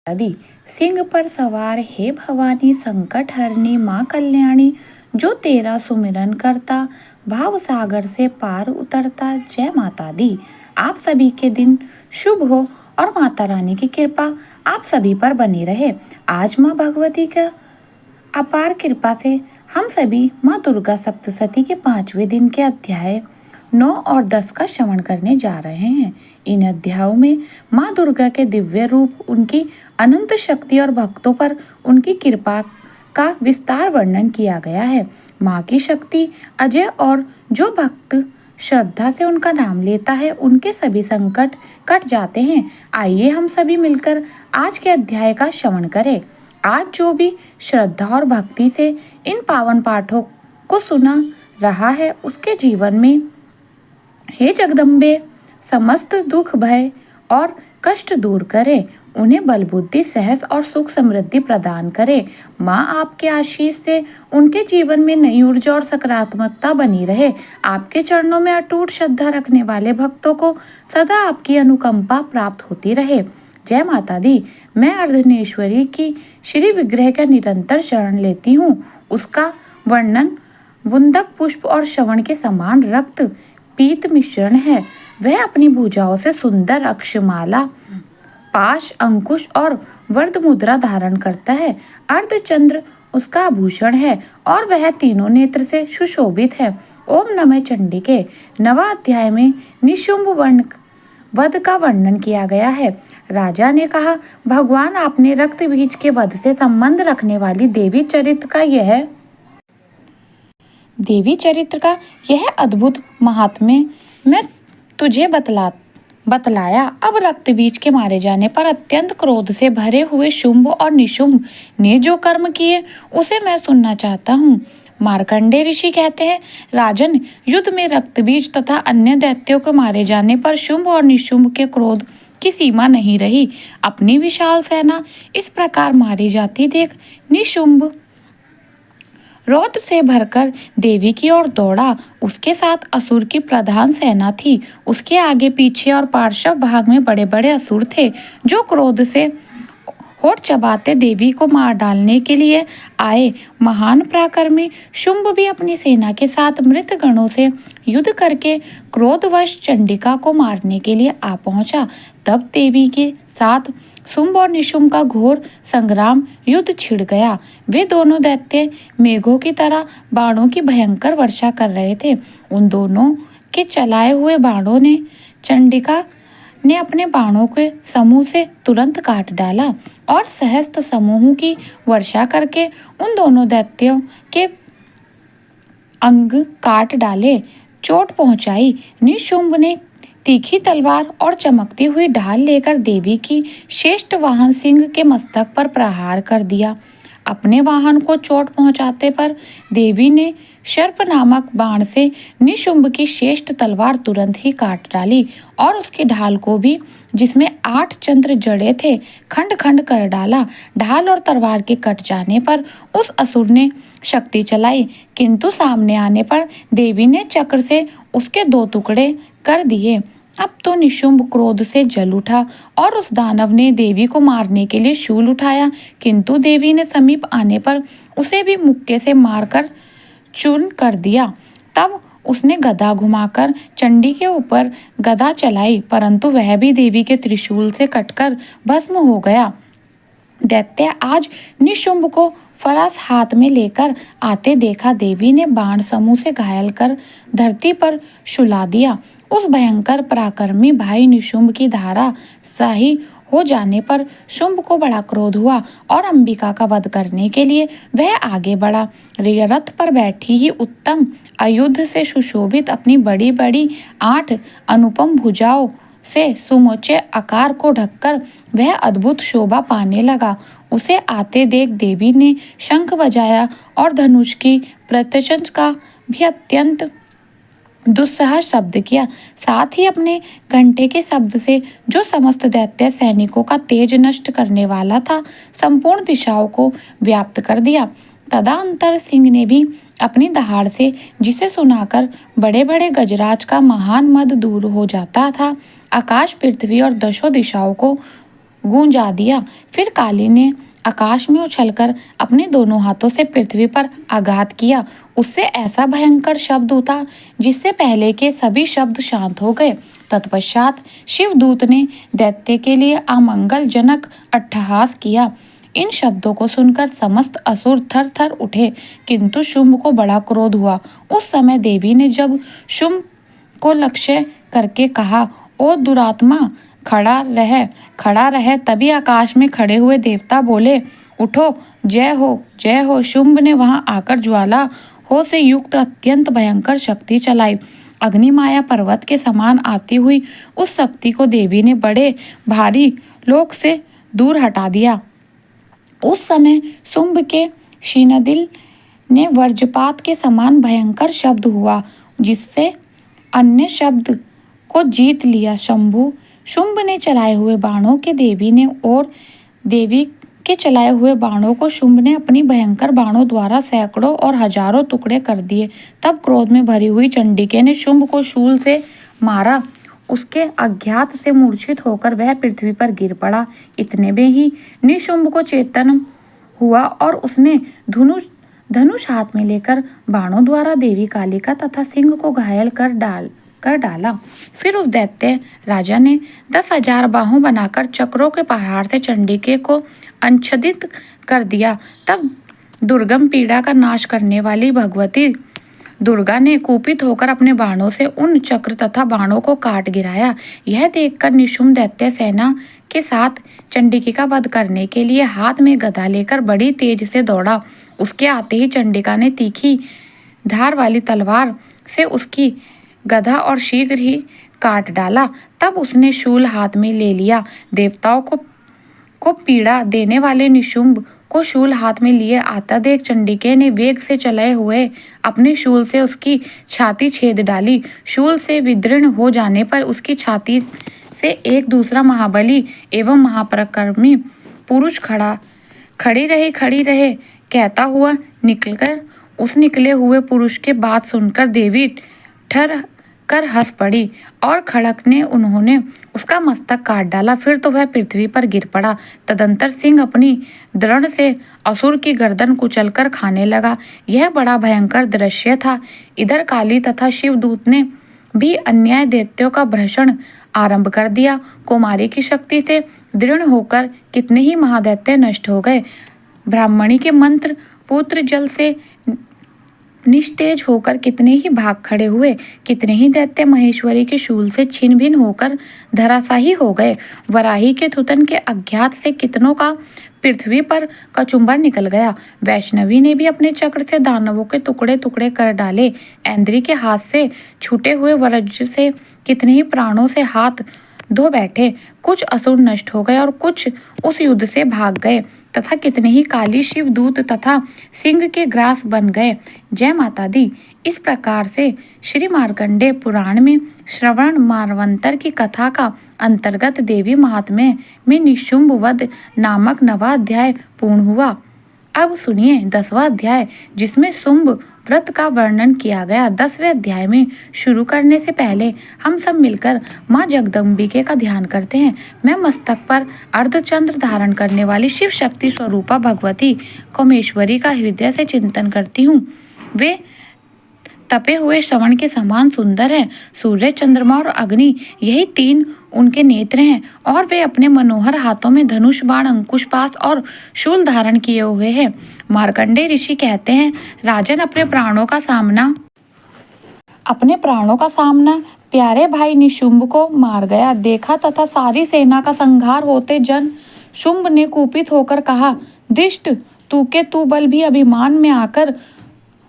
आदि सिंह पर सवार हे भवानी संकट हरनी माँ कल्याणी। जो तेरा सुमिरन करता भाव सागर से पार उतरता। जय माता दी। आप सभी के दिन शुभ हो और माता रानी की कृपा आप सभी पर बनी रहे। आज माँ भगवती का अपार कृपा से हम सभी माँ दुर्गा सप्तशती के 5वें दिन के अध्याय 9 और 10 का श्रवण करने जा रहे हैं। इन अध्यायों में माँ दुर्गा के दिव्य रूप, उनकी अनंत शक्ति और भक्तों पर उनकी कृपा का विस्तार वर्णन किया गया है। माँ की शक्ति अजय और जो भक्त श्रद्धा से उनका नाम लेता है उनके सभी संकट कट जाते हैं। आइए हम सभी मिलकर आज के अध्याय का श्रवण करें। आज जो भी श्रद्धा और भक्ति से इन पावन पाठों को सुना रहा है उसके जीवन में हे जगदम्बे समस्त दुख भय और कष्ट दूर करे, उन्हें बल बुद्धि सहस और सुख समृद्धि प्रदान करे। माँ आपके आशीष से उनके जीवन में नई ऊर्जा और सकारात्मकता बनी रहे। आपके चरणों में अटूट श्रद्धा रखने वाले भक्तों को सदा आपकी अनुकंपा प्राप्त होती रहे। जय माता दी। मैं अर्धनेश्वरी की श्री विग्रह का निरंतर शरण लेती हूँ। उसका वर्णन बुंदक पुष्प और श्रवण के समान रक्त पीत मिश्रण है। वह अपनी भुजाओं से सुंदर अक्षमाला, पाश, अंकुश और वर्ध मुद्रा धारण करता है। अर्धचंद्र उसका आभूषण है और वह तीनों नेत्र से सुशोभित है। ओम नमः चंडिके। 9वां अध्याय में निशुंभ वध का वर्णन किया गया है। राजा ने कहा, भगवान आपने रक्त बीज के वध से संबंध रखने वाली देवी चरित्र का यह अद्भुत महात्म्य मैं तुझे बतलाया। अब रक्त बीज के मारे जाने पर अत्यंत क्रोध से भरे हुए शुंभ और निशुंभ ने जो कर्म किए उसे मैं सुनना चाहता हूँ। मार्कंडे ऋषि कहते हैं, राजन, युद्ध में रक्त बीज तथा अन्य दैत्यों को मारे जाने पर शुंभ और निशुंभ के क्रोध की सीमा नहीं रही। अपनी विशाल सेना इस प्रकार मारी जाती देख निशुंभ क्रोध से भरकर देवी की ओर दौड़ा। उसके साथ असुर की प्रधान सेना थी। उसके आगे पीछे और पार्श्व भाग में बड़े बड़े असुर थे जो क्रोध से होठ चबाते देवी को मार डालने के लिए आए। महान पराक्रमी शुंभ भी अपनी सेना के साथ मृत गणों से युद्ध करके क्रोधवश चंडिका को मारने के लिए आ पहुंचा। तब देवी के साथ शुंभ और निशुंभ का घोर संग्राम युद्ध छिड़ गया। वे दोनों दैत्य मेघों की तरह बाणों की भयंकर वर्षा कर रहे थे। उन दोनों के चलाए हुए बाणों ने चंडिका ने अपने बाणों के समूह से तुरंत काट डाला और सहस्त्र समूहों की वर्षा करके उन दोनों दैत्यों के अंग काट डाले, चोट पहुंचाई। निशुंभ ने तीखी तलवार और चमकती हुई ढाल लेकर देवी की श्रेष्ठ वाहन सिंह के मस्तक पर प्रहार कर दिया। अपने वाहन को चोट पहुंचाते पर देवी ने सर्प नामक बाण से निशुंभ की श्रेष्ठ तलवार तुरंत ही काट डाली और उसकी ढाल को भी, जिसमें 8 चंद्र जड़े थे, खंड खंड कर डाला। ढाल और तलवार के कट जाने पर उस असुर ने शक्ति चलाई, किंतु सामने आने पर देवी ने चक्र से उसके 2 टुकड़े कर दिए। अब तो निशुंभ क्रोध से जल उठा और उस दानव ने देवी को मारने के लिए शूल उठाया, किंतु देवी ने समीप आने पर उसे भी मुक्के से मारकर चूर्ण कर दिया। तब उसने गदा घुमाकर चंडी के ऊपर गदा चलाई, परंतु वह भी देवी के त्रिशूल से कटकर भस्म हो गया। दैत्य आज निशुंभ को फरस हाथ में लेकर आते देखा। देवी ने बाण समूह से घायल कर धरती पर सुला दिया। उस भयंकर पराक्रमी भाई निशुंभ की धारा शाही हो जाने पर शुंभ को बड़ा क्रोध हुआ और अंबिका का वध करने के लिए वह आगे बढ़ा। रथ पर बैठी ही उत्तम आयुध से सुशोभित अपनी बड़ी बड़ी 8 अनुपम भुजाओं से सुमोचे आकार को ढककर वह अद्भुत शोभा पाने लगा। उसे आते देख देवी ने शंख बजाया और धनुष की प्रत्यंच का भी अत्यंत दुस्सह शब्द किया। साथ ही अपने घंटे के शब्द से, जो समस्त दैत्य सैनिकों का तेज नष्ट करने वाला था, संपूर्ण दिशाओं को व्याप्त कर दिया। तदनंतर सिंह ने भी अपनी दहाड़ से, जिसे सुनाकर बड़े बड़े गजराज का महान मद दूर हो जाता था, आकाश, पृथ्वी और 10 दिशाओं को गूंजा दिया। फिर काली ने आकाश में उछलकर अपने दोनों हाथों से पृथ्वी पर आघात किया। उससे ऐसा भयंकर शब्द उठा जिससे पहले के सभी शब्द शांत हो गए। तत्पश्चात शिवदूत ने दैत्य के लिए अमंगलजनक अट्टहास किया। इन शब्दों को सुनकर समस्त असुर थर थर उठे, किंतु शुंभ को बड़ा क्रोध हुआ। उस समय देवी ने जब शुंभ को लक्ष्य करके कहा, ओ दुरात्मा, खड़ा रहे। तभी आकाश में खड़े हुए देवता बोले, उठो, जय हो, जय हो। शुंभ ने वहां आकर ज्वाला हो से युक्त अत्यंत भयंकर शक्ति चलाई। अग्निमाया पर्वत के समान आती हुई उस शक्ति को देवी ने बड़े भारी लोक से दूर हटा दिया। उस समय शुंभ के शीनदिल ने वज्रपात के समान भयंकर शब्द हुआ, जिससे अन्य शब्द को जीत लिया। शुंभ ने चलाए हुए बाणों के देवी के चलाए हुए बाणों को शुंभ ने अपनी भयंकर बाणों द्वारा सैकड़ों और हजारों टुकड़े कर दिए। तब क्रोध में भरी हुई चंडिके ने शुंभ को शूल से मारा। उसके अज्ञात से मूर्छित होकर वह पृथ्वी पर गिर पड़ा। इतने में ही निशुंभ को चेतन हुआ और उसने धनुष हाथ में लेकर बाणों द्वारा देवी कालिका तथा सिंह को घायल कर डाला। फिर उस दैत्य राजा ने 10,000 बाहों बनाकर चक्रों के प्रहार से चंडिके को अंछदित कर दिया। तब दुर्गम पीड़ा का नाश करने वाली भगवती दुर्गा ने कुपित होकर अपने बाणों से उन चक्र तथा बाणों को काट गिराया। यह देखकर निशुंभ दैत्य सेना के साथ चंडिका का वध करने के लिए हाथ में गदा लेकर बड़ी तेज से दौड़ा। उसके आते ही चंडिका ने तीखी धार वाली तलवार से उसकी गदा और शीघ्र ही काट डाला। तब उसने शूल हाथ में ले लिया। देवताओं को पीड़ा देने वाले निशुंभ को शूल हाथ में लिए आता देख चंडिके ने वेग से चले हुए अपने शूल से उसकी छाती छेद डाली। शूल से विदीर्ण हो जाने पर उसकी छाती से एक दूसरा महाबली एवं महापराक्रमी पुरुष खड़ी रहे कहता हुआ निकलकर उस निकले हुए पुरुष के बात सुनकर देवी ठर कर हंस पड़ी और खड़कने उन्होंने उसका मस्तक काट डाला। फिर तो वह पृथ्वी पर गिर पड़ा। तदंतर सिंह अपनी दृढ़ से असुर की गर्दन कुचलकर खाने लगा। यह बड़ा भयंकर दृश्य था। इधर काली तथा शिवदूत ने भी अन्याय दैत्यों का भ्रषण आरंभ कर दिया। कुमारी की शक्ति से दृढ़ होकर कितने ही महादैत्य नष्ट हो गए। ब्राह्मणी के मंत्र पुत्र जल से निस्तेज होकर कितने ही भाग खड़े हुए। कितने ही दैत्य महेश्वरी के शूल से छिन्न भिन्न होकर धराशाही हो गए। वराही के थुतन के अज्ञात से कितनों का पृथ्वी पर कचुम्बर निकल गया। वैष्णवी ने भी अपने चक्र से दानवों के टुकड़े टुकड़े कर डाले। ऐन्द्री के हाथ से छूटे हुए वज्र से कितने ही प्राणों से हाथ धो बैठे। कुछ असुर नष्ट हो गए और कुछ उस युद्ध से भाग गए तथा कितने ही काली शिवदूत तथा सिंह के ग्रास बन गए। जय माता दी। इस प्रकार से श्री मार्कंडेय पुराण में श्रवण मार्वंतर की कथा का अंतर्गत देवी महात्म्य में निशुंभ वध नामक 9वां अध्याय पूर्ण हुआ। अब सुनिए 10वां अध्याय, जिसमें शुंभ व्रत का वर्णन किया गया। 10वें अध्याय में शुरू करने से पहले हम सब मिलकर माँ जगदम्बिके का ध्यान करते हैं। मैं मस्तक पर अर्धचंद्र धारण करने वाली शिव शक्ति स्वरूपा भगवती कौमेश्वरी का हृदय से चिंतन करती हूँ। वे तपे हुए श्रवण के समान सुंदर हैं। सूर्य, चंद्रमा और अग्नि, यही 3 उनके नेत्र हैं और वे अपने मनोहर हाथों में धनुष, बाण, अंकुश, पाश और शूल धारण किए हुए हैं। मार्कंडेय ऋषि कहते हैं, राजन अपने प्राणों का सामना प्यारे भाई निशुंभ को मार गया देखा तथा सारी सेना का संहार होते जन शुंभ ने कुपित होकर कहा, दिष्ट, तू बल भी अभिमान में आकर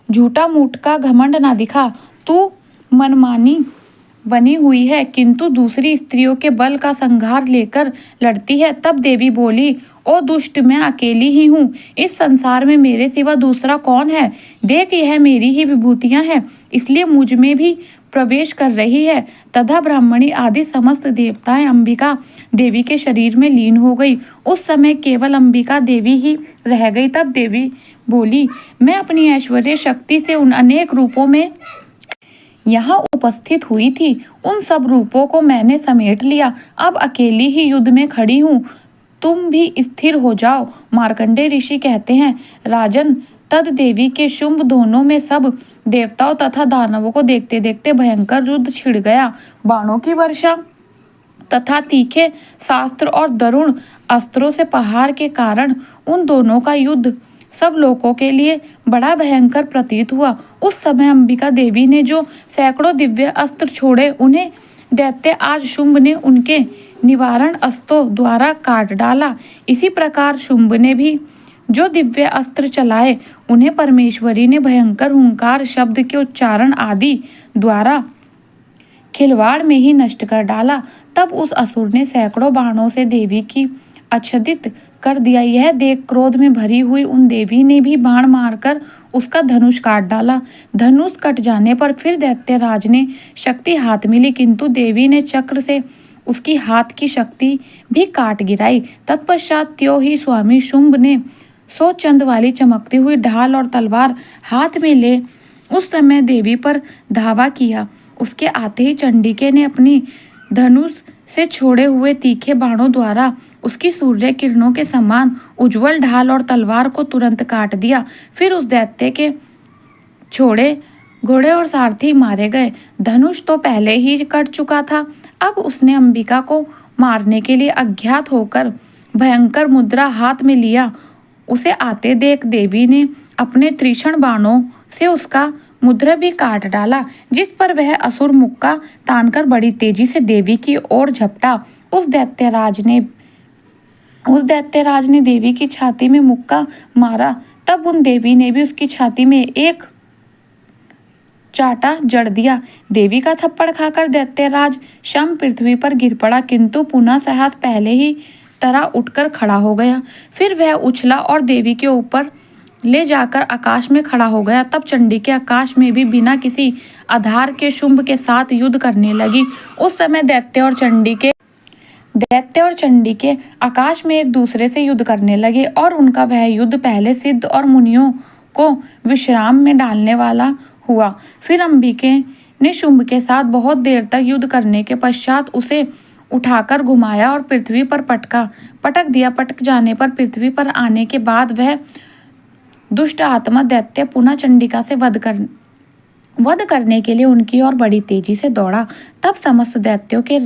झूठा मूठ का घमंड ना दिखा। तू मनमानी बनी हुई है किंतु दूसरी स्त्रियों के बल का संहार लेकर लड़ती है। तब देवी बोली, ओ दुष्ट, मैं अकेली ही हूँ। इस संसार में मेरे सिवा दूसरा कौन है? देख, यह मेरी ही विभूतियाँ हैं, इसलिए मुझ में भी प्रवेश कर रही है। तथा ब्राह्मणी आदि समस्त देवताएं अंबिका देवी के शरीर में लीन हो गई। उस समय केवल अंबिका देवी ही रह गई। तब देवी बोली, मैं अपनी ऐश्वर्य शक्ति से उन अनेक रूपों में यहाँ उपस्थित हुई थी, उन सब रूपों को मैंने समेट लिया। अब अकेली ही युद्ध में खड़ी हूँ। तुम भी स्थिर हो जाओ। मार्कंडेय ऋषि कहते हैं, राजन, तद देवी के शुंभ दोनों में सब देवताओं तथा दानवों को देखते देखते भयंकर युद्ध छिड़ गया। बाणों की वर्षा तथा तीखे शास्त्र और दारुण अस्त्रों से प्रहार के कारण उन दोनों का युद्ध सब लोगों के लिए बड़ा भयंकर प्रतीत हुआ। उस समय अंबिका देवी ने जो सैकड़ों दिव्य अस्त्र छोड़े, उन्हें दैत्य आज शुंभ ने उनके निवारण अस्त्रों द्वारा काट डाला। इसी प्रकार शुंभ ने भी जो दिव्य अस्त्र चलाए, उन्हें परमेश्वरी ने भयंकर हुंकार शब्द के उच्चारण आदि द्वारा खिलवाड़ में ही नष्ट कर डाला। तब उस असुर ने सैकड़ों बाणों से देवी की आच्छादित कर दिया। यह देख क्रोध में भरी हुई उन देवी ने भी बाण मारकर उसका धनुष काट डाला। धनुष कट जाने पर फिर दैत्यराज ने शक्ति हाथ मिली, किंतु देवी ने चक्र से उसकी हाथ की शक्ति भी काट गिराई। तत्पश्चात त्यों ही स्वामी शुंभ ने 100 चंद वाली चमकती हुई ढाल और तलवार हाथ में ले उस समय देवी पर धावा किया। उसके आते ही चंडिके ने अपनी धनुष से छोड़े हुए तीखे बाणों द्वारा उसकी सूर्य किरणों के समान उज्जवल ढाल और तलवार को तुरंत काट दिया। फिर उस दैत्य के छोड़े घोड़े और सारथी मारे गए। धनुष तो पहले ही कट चुका था। अब उसने अंबिका को मारने के लिए अज्ञात होकर भयंकर मुद्रा हाथ में लिया। उसे आते देख देवी ने अपने तीक्ष्ण बाणों से उसका मुद्रा भी काट डाला, जिस पर वह असुर मुक्का तानकर बड़ी तेजी से देवी की ओर झपटा। उस दैत्यराज ने देवी की छाती में मुक्का मारा। तब उन देवी ने भी उसकी छाती में एक चाटा जड़ दिया। देवी का थप्पड़ खाकर दैत्यराज शम पृथ्वी पर गिर पड़ा, किंतु पुनः सहसा पहले ही तरह उठकर खड़ा हो गया। फिर वह उछला और देवी के ऊपर ले जाकर आकाश में खड़ा हो गया। तब चंडिके आकाश में भी बिना किसी आधार के शुंभ के साथ युद्ध करने लगी। उस समय दैत्य और चंडिके आकाश में एक दूसरे से युद्ध करने लगे और उनका वह युद्ध पहले सिद्ध और मुनियों को विश्राम में डालने वाला हुआ। फिर अंबिके ने शुंभ के साथ बहुत देर तक युद्ध करने के पश्चात उसे उठाकर घुमाया और पृथ्वी पर पटक दिया। पटक जाने पर पृथ्वी पर आने के बाद वह दुष्ट आत्मा दैत्य पुनः चंडिका से वध करने के लिए उनकी ओर बड़ी तेजी से दौड़ा। तब समस्त दैत्यों के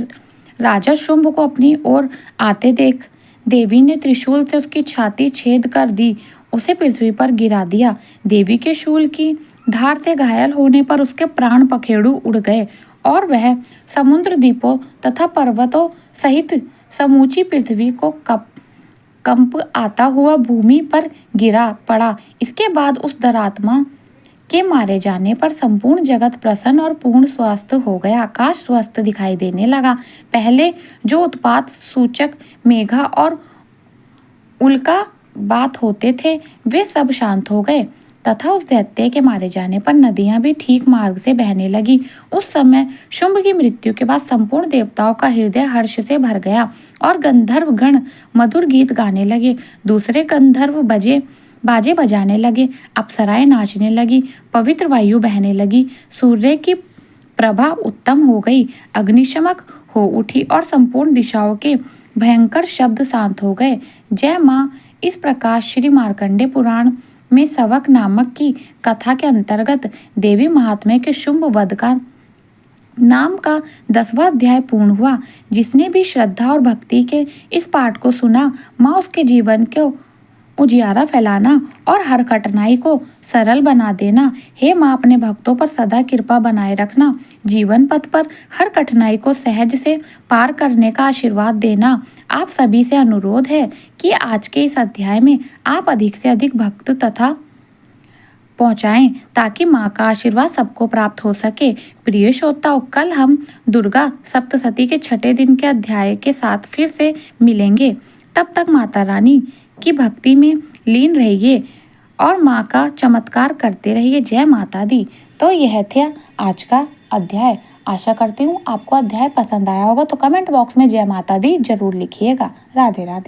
राजा शुंभ को अपनी ओर आते देख देवी ने त्रिशूल से उसकी छाती छेद कर दी, उसे पृथ्वी पर गिरा दिया। देवी के शूल की धार से घायल होने पर उसके प्राण पखेरु उड़ गए और वह समुद्र द्वीपों तथा पर्वतों सहित समूची पृथ्वी को कंप आता हुआ भूमि पर गिरा पड़ा। इसके बाद उस दरात्मा के मारे जाने पर संपूर्ण जगत प्रसन्न और पूर्ण स्वस्थ हो गया। आकाश स्वस्थ दिखाई देने लगा। पहले जो उत्पात सूचक मेघा और उल्का बात होते थे, वे सब शांत हो गए तथा उस दैत्य के मारे जाने पर नदियां भी ठीक मार्ग से बहने लगी। उस समय शुंभ की मृत्यु के बाद संपूर्ण देवताओं का हृदय हर्ष से भर गया और गंधर्व गण मधुर गीत गाने लगे। दूसरे गंधर्व बाजे बजाने लगे, अप्सराएं नाचने लगी, पवित्र वायु बहने लगी, सूर्य की प्रभा उत्तम हो गई, अग्निशमक हो उठी और संपूर्ण दिशाओं के भयंकर शब्द शांत हो गए। जय माँ। इस प्रकार श्री मार्कंडेय पुराण में सवक नामक की कथा के अंतर्गत देवी महात्म्य के शुंभ वध का नाम का 10वां अध्याय पूर्ण हुआ। जिसने भी श्रद्धा और भक्ति के इस पाठ को सुना, माँ उसके जीवन को उजियारा फैलाना और हर कठिनाई को सरल बना देना। हे माँ, अपने भक्तों पर सदा कृपा बनाए रखना। जीवन पथ पर हर कठिनाई को सहज से पार करने का आशीर्वाद देना। आप सभी से अनुरोध है कि आज के इस अध्याय में आप अधिक से अधिक भक्त तथा पहुंचाएं, ताकि माँ का आशीर्वाद सबको प्राप्त हो सके। प्रिय श्रोताओं, कल हम दुर्गा सप्तशती के 6ठे दिन के अध्याय के साथ फिर से मिलेंगे। तब तक माता रानी की भक्ति में लीन रहिए और माँ का चमत्कार करते रहिए। जय माता दी। तो यह था आज का अध्याय। आशा करती हूँ आपको अध्याय पसंद आया होगा, तो कमेंट बॉक्स में जय माता दी जरूर लिखिएगा। राधे राधे।